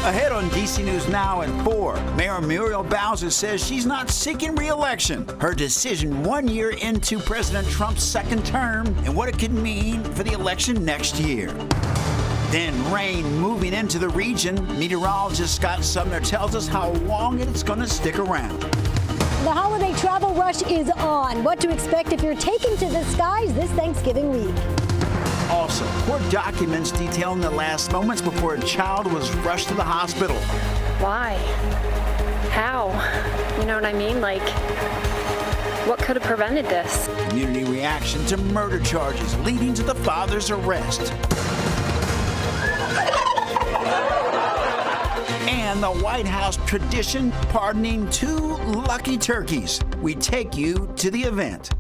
Ahead on DC News Now at 4, Mayor Muriel Bowser says she's not seeking re-election. Her decision 1 year into President Trump's second term and what it could mean for the election next year. Then rain moving into the region. Meteorologist Scott Sumner tells us how long it's going to stick around. The holiday travel rush is on. What to expect if you're taking to the skies this Thanksgiving week. Also, court documents detailing the last moments before a child was rushed to the hospital. Why? How? You know what I mean? Like, what could have prevented this? Community reaction to murder charges leading to the father's arrest. And the White House tradition pardoning 2 lucky turkeys. We take you to the event.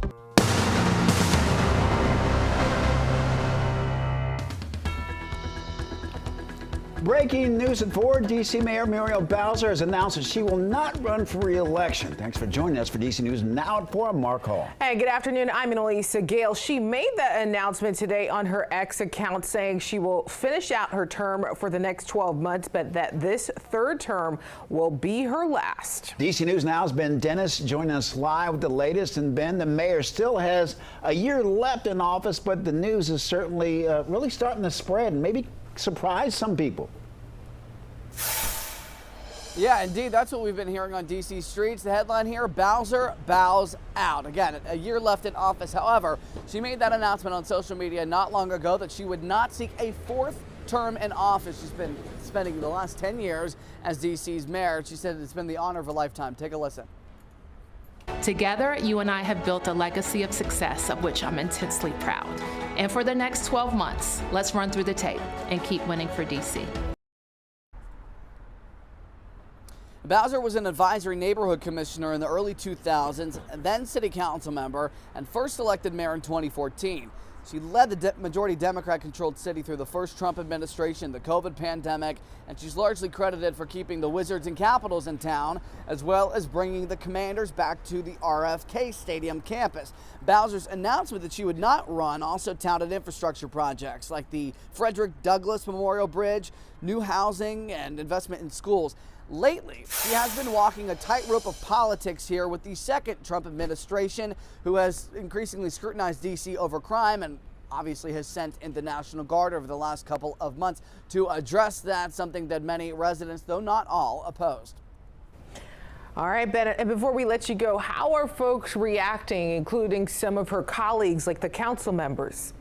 Breaking news at 4, D.C. Mayor Muriel Bowser has announced that she will not run for re-election. Thanks for joining us for D.C. News Now at 4. I'm Mark Hall. Hey, good afternoon. I'm Annalisa Gale. She made that announcement today on her X account saying she will finish out her term for the next 12 months, but that this third term will be her last. D.C. News Now's Ben Dennis joining us live with the latest. And Ben, the mayor still has a year left in office, but the news is certainly really starting to spread and maybe surprise some people. Yeah, indeed. That's what we've been hearing on D.C. streets. The headline here, Bowser bows out. Again, a year left in office. However, she made that announcement on social media not long ago that she would not seek a 4th term in office. She's been spending the last 10 years as D.C.'s mayor. She said it's been the honor of a lifetime. Take a listen. Together, you and I have built a legacy of success of which I'm intensely proud. And for the next 12 months, let's run through the tape and keep winning for D.C. Bowser was an advisory neighborhood commissioner in the early 2000s, then city council member, and first elected mayor in 2014. She led the majority Democrat-controlled city through the first Trump administration, the COVID pandemic, and she's largely credited for keeping the Wizards and Capitals in town, as well as bringing the Commanders back to the RFK Stadium campus. Bowser's announcement that she would not run also touted infrastructure projects like the Frederick Douglass Memorial Bridge, new housing, and investment in schools. Lately, she has been walking a tightrope of politics here with the second Trump administration, who has increasingly scrutinized D.C. over crime and obviously has sent in the National Guard over the last couple of months to address that, something that many residents, though not all, opposed. All right, Ben, and before we let you go, how are folks reacting, including some of her colleagues like the council members?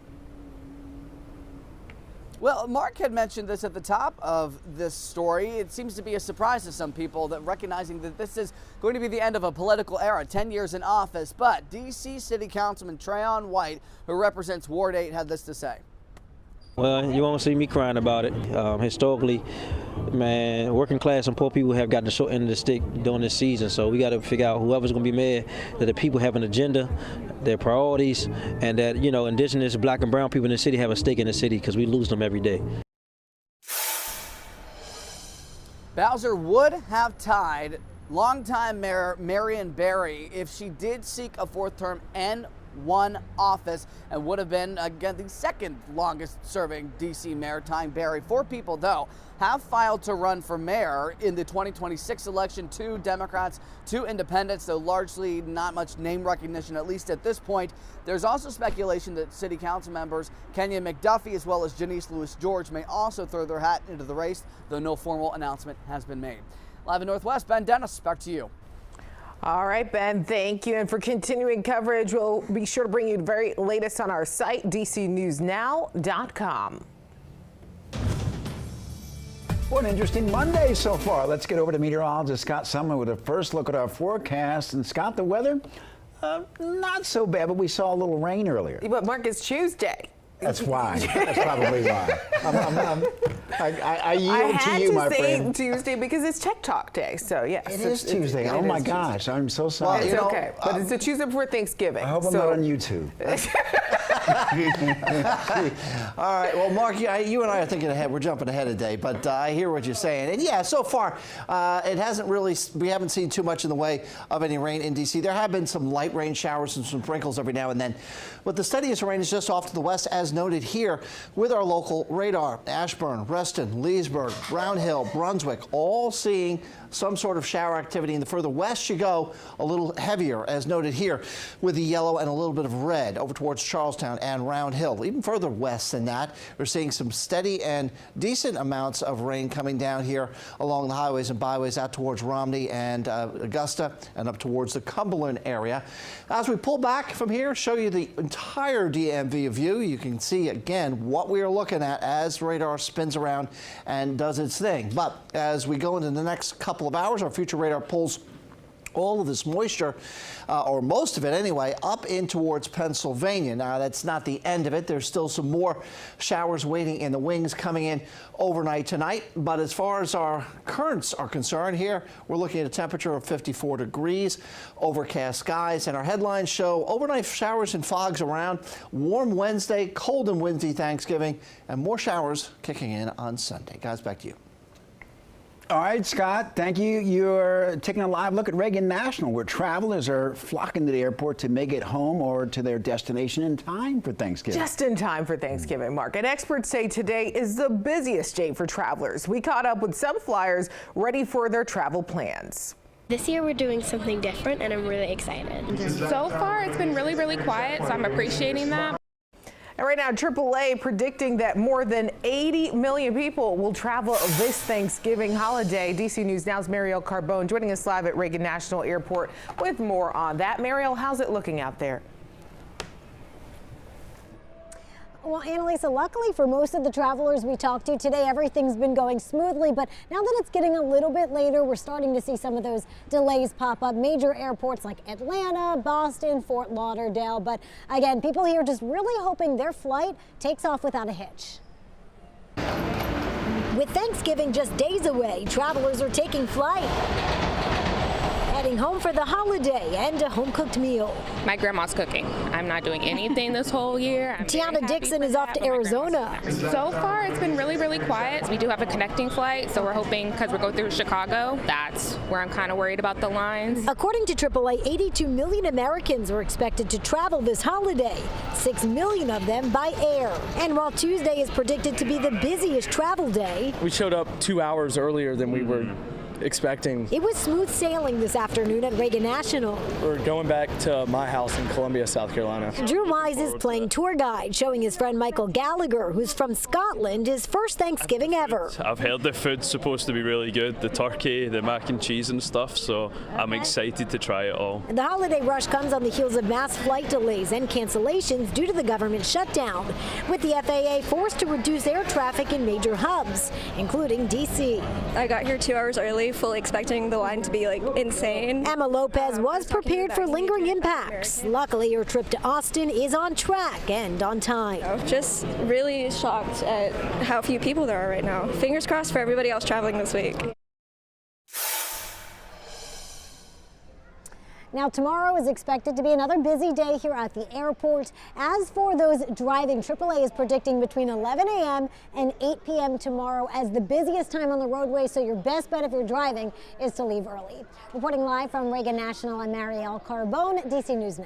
Well, Mark had mentioned this at the top of this story. It seems to be a surprise to some people that recognizing that this is going to be the end of a political era, 10 years in office. But D.C. City Councilman Trayon White, who represents Ward 8, had this to say. Well, you won't see me crying about it. Historically, man, working class and poor people have gotten the short end of the stick during this season. So we got to figure out whoever's going to be mayor, that the people have an agenda, their priorities, and that, you know, indigenous, black and brown people in the city have a stake in the city because we lose them every day. Bowser would have tied longtime Mayor Marion Barry if she did seek a 4th term and won office, and would have been, again, the second longest serving D.C. mayor, tying Barry. 4 people, though, have filed to run for mayor in the 2026 election. 2 Democrats, 2 independents, though largely not much name recognition, at least at this point. There's also speculation that city council members Kenya McDuffie as well as Janice Lewis George may also throw their hat into the race, though no formal announcement has been made. Live in Northwest, Ben Dennis, back to you. All right, Ben, thank you. And for continuing coverage, we'll be sure to bring you the very latest on our site, dcnewsnow.com. What an interesting Monday so far. Let's get over to meteorologist Scott Sumner with a first look at our forecast. And Scott, the weather, not so bad, but we saw a little rain earlier. But Mark, it's Tuesday. That's why. That's probably why. I yield to you, my friend. I had to say Tuesday because it's Tech Talk Day. So yes, it is Tuesday. Oh my gosh, I'm so sorry. Well, it's okay, but it's the Tuesday before Thanksgiving. I hope I'm not on YouTube. All right. Well, Mark, you and I are thinking ahead. We're jumping ahead today, but I hear what you're saying. And yeah, so far, it hasn't really, we haven't seen too much in the way of any rain in D.C. There have been some light rain showers and some sprinkles every now and then. But the steadiest rain is just off to the west, as noted here with our local radar. Ashburn, Rest Reston, Leesburg, Brown Hill, Brunswick, all seeing some sort of shower activity. And the further west you go, a little heavier, as noted here, with the yellow and a little bit of red over towards Charlestown and Round Hill. Even further west than that, we're seeing some steady and decent amounts of rain coming down here along the highways and byways out towards Romney and Augusta and up towards the Cumberland area. As we pull back from here, show you the entire DMV view, you can see again what we are looking at as radar spins around and does its thing. But as we go into the next couple of hours, our future radar pulls all of this moisture, or most of it anyway, up in towards Pennsylvania. Now, that's not the end of it. There's still some more showers waiting in the wings coming in overnight tonight. But as far as our currents are concerned here, we're looking at a temperature of 54 degrees, overcast skies, and our headlines show overnight showers and fogs around, warm Wednesday, cold and windy Thanksgiving, and more showers kicking in on Sunday. Guys, back to you. All right, Scott, thank you. You're taking a live look at Reagan National, where travelers are flocking to the airport to make it home or to their destination in time for Thanksgiving. Just in time for Thanksgiving, Mark. And experts say today is the busiest day for travelers. We caught up with some flyers ready for their travel plans. This year we're doing something different and I'm really excited. So far it's been really, really quiet, so I'm appreciating that. And right now, AAA predicting that more than 80 million people will travel this Thanksgiving holiday. DC News Now's Marielle Carbone joining us live at Reagan National Airport with more on that. Marielle, how's it looking out there? Well, Annalisa, luckily for most of the travelers we talked to today, everything's been going smoothly. But now that it's getting a little bit later, we're starting to see some of those delays pop up. Major airports like Atlanta, Boston, Fort Lauderdale. But again, people here just really hoping their flight takes off without a hitch. With Thanksgiving just days away, travelers are taking flight, heading home for the holiday and a home-cooked meal. My grandma's cooking. I'm not doing anything this whole year. Tiana Dixon is off to Arizona. So far, it's been really, really quiet. We do have a connecting flight, so we're hoping, because we're going through Chicago, that's where I'm kind of worried about the lines. According to AAA, 82 million Americans are expected to travel this holiday, 6 million of them by air. And while Tuesday is predicted to be the busiest travel day, we showed up 2 hours earlier than we were expecting. It was smooth sailing this afternoon at Reagan National. We're going back to my house in Columbia, South Carolina. Drew Wise is playing tour guide, showing his friend Michael Gallagher, who's from Scotland, his first Thanksgiving ever. I've heard the food's supposed to be really good, the turkey, the mac and cheese and stuff, so I'm excited to try it all. The holiday rush comes on the heels of mass flight delays and cancellations due to the government shutdown, with the FAA forced to reduce air traffic in major hubs, including D.C. I got here 2 hours early, fully expecting the line to be like insane. Emma Lopez was prepared for lingering impacts. Luckily, her trip to Austin is on track and on time. Just really shocked at how few people there are right now. Fingers crossed for everybody else traveling this week. Now, tomorrow is expected to be another busy day here at the airport. As for those driving, AAA is predicting between 11 a.m. and 8 p.m. tomorrow as the busiest time on the roadway, so your best bet if you're driving is to leave early. Reporting live from Reagan National, I'm Marielle Carbone, DC News Now.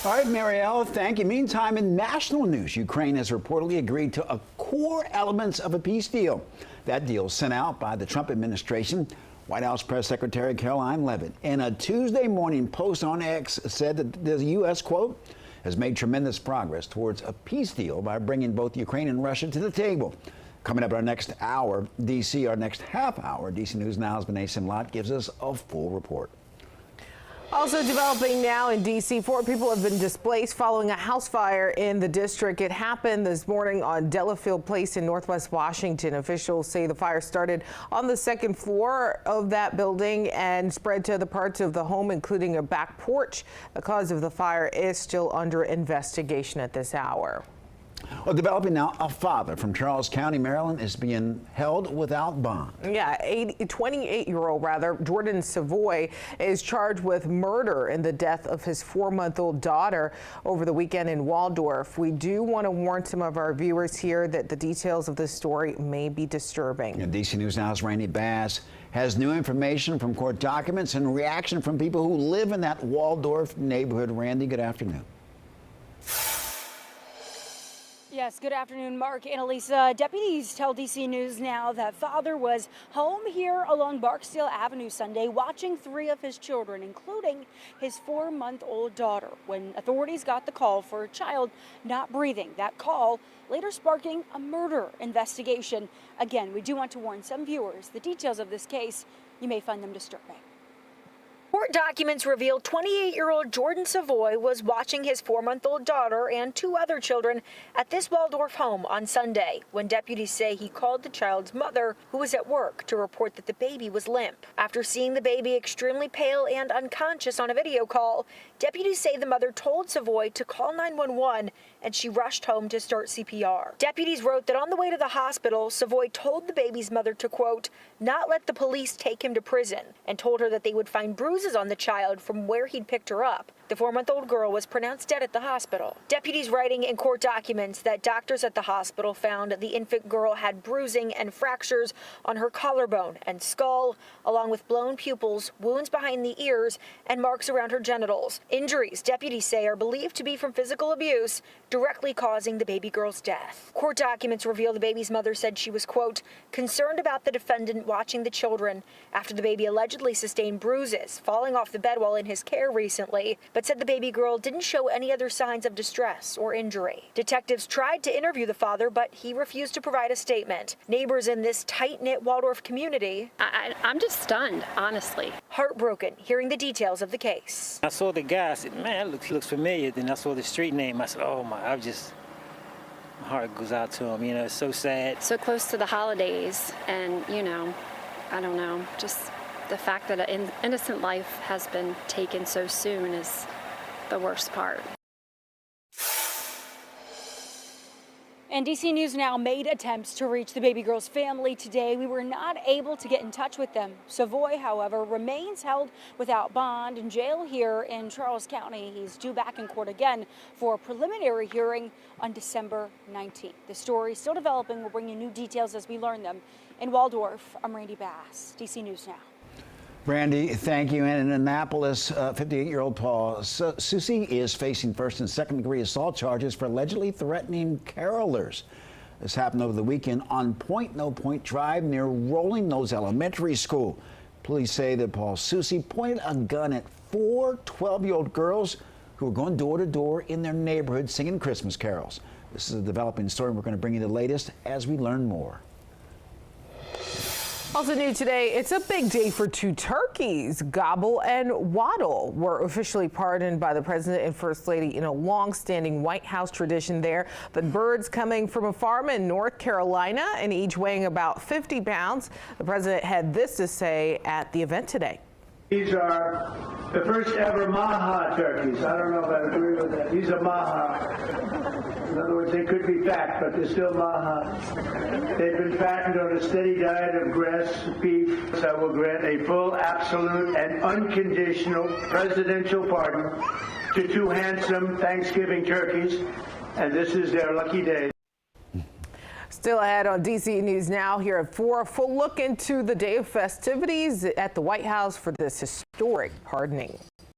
All right, Marielle, thank you. Meantime, in national news, Ukraine has reportedly agreed to a core elements of a peace deal. That deal sent out by the Trump administration. White House Press Secretary Caroline Leavitt, in a Tuesday morning post on X, said that the U.S., quote, has made tremendous progress towards a peace deal by bringing both Ukraine and Russia to the table. Coming up our next hour, our next half hour, DC News Now's Vinay Simlat gives us a full report. Also developing now in D.C., 4 people have been displaced following a house fire in the district. It happened this morning on Delafield Place in Northwest Washington. Officials say the fire started on the second floor of that building and spread to other parts of the home, including a back porch. The cause of the fire is still under investigation at this hour. Well, developing now, a father from Charles County, Maryland, is being held without bond. Yeah, 28-year-old Jordan Savoy is charged with murder in the death of his 4-month-old daughter over the weekend in Waldorf. We do want to warn some of our viewers here that the details of this story may be disturbing. And DC News Now's Randy Bass has new information from court documents and reaction from people who live in that Waldorf neighborhood. Randy, good afternoon. Yes, good afternoon, Mark and Elisa. Deputies tell DC News Now that father was home here along Barksdale Avenue Sunday watching 3 of his children, including his 4-month-old daughter, when authorities got the call for a child not breathing. That call later sparking a murder investigation. Again, we do want to warn some viewers the details of this case, you may find them disturbing. Court documents reveal 28-year-old Jordan Savoy was watching his 4-month-old daughter and 2 other children at this Waldorf home on Sunday when deputies say he called the child's mother, who was at work, to report that the baby was limp. After seeing the baby extremely pale and unconscious on a video call, deputies say the mother told Savoy to call 911 and she rushed home to start CPR. Deputies wrote that on the way to the hospital, Savoy told the baby's mother to, quote, not let the police take him to prison, and told her that they would find bruises on the child from where he'd picked her up. The 4-month-old girl was pronounced dead at the hospital. Deputies writing in court documents that doctors at the hospital found the infant girl had bruising and fractures on her collarbone and skull, along with blown pupils, wounds behind the ears, and marks around her genitals. Injuries, deputies say, are believed to be from physical abuse, directly causing the baby girl's death. Court documents reveal the baby's mother said she was, quote, concerned about the defendant watching the children after the baby allegedly sustained bruises, falling off the bed while in his care recently, but said the baby girl didn't show any other signs of distress or injury. Detectives tried to interview the father, but he refused to provide a statement. Neighbors in this tight-knit Waldorf community, I'm just stunned, honestly. Heartbroken hearing the details of the case. I saw the guy, I said, man, he looks familiar. Then I saw the street name. I said, oh my, my heart goes out to him. You know, it's so sad. So close to the holidays, and, you know, I don't know, just the fact that an innocent life has been taken so soon is the worst part. And DC News Now made attempts to reach the baby girl's family today. We were not able to get in touch with them. Savoy, however, remains held without bond in jail here in Charles County. He's due back in court again for a preliminary hearing on December 19th. The story is still developing. We'll bring you new details as we learn them. In Waldorf, I'm Randy Bass, DC News Now. Randy, thank you. And in Annapolis, 58-year-old Paul Soucy is facing first and second-degree assault charges for allegedly threatening carolers. This happened over the weekend on Point No Point Drive near Rolling Nose Elementary School. Police say that Paul Soucy pointed a gun at 4 12-year-old girls who were going door to door in their neighborhood singing Christmas carols. This is a developing story. We're going to bring you the latest as we learn more. Also new today, it's a big day for 2 turkeys. Gobble and Waddle were officially pardoned by the president and first lady in a long-standing White House tradition there. The birds coming from a farm in North Carolina and each weighing about 50 pounds. The president had this to say at the event today. These are the first ever Maha turkeys. I don't know if I agree with that. These are Maha. In other words, they could be fat, but they're still Maha. They've been fattened on a steady diet of grass, beef. So I will grant a full, absolute, and unconditional presidential pardon to 2 handsome Thanksgiving turkeys, and this is their lucky day. Still ahead on DC News Now here at 4, a full look into the day of festivities at the White House for this historic pardoning.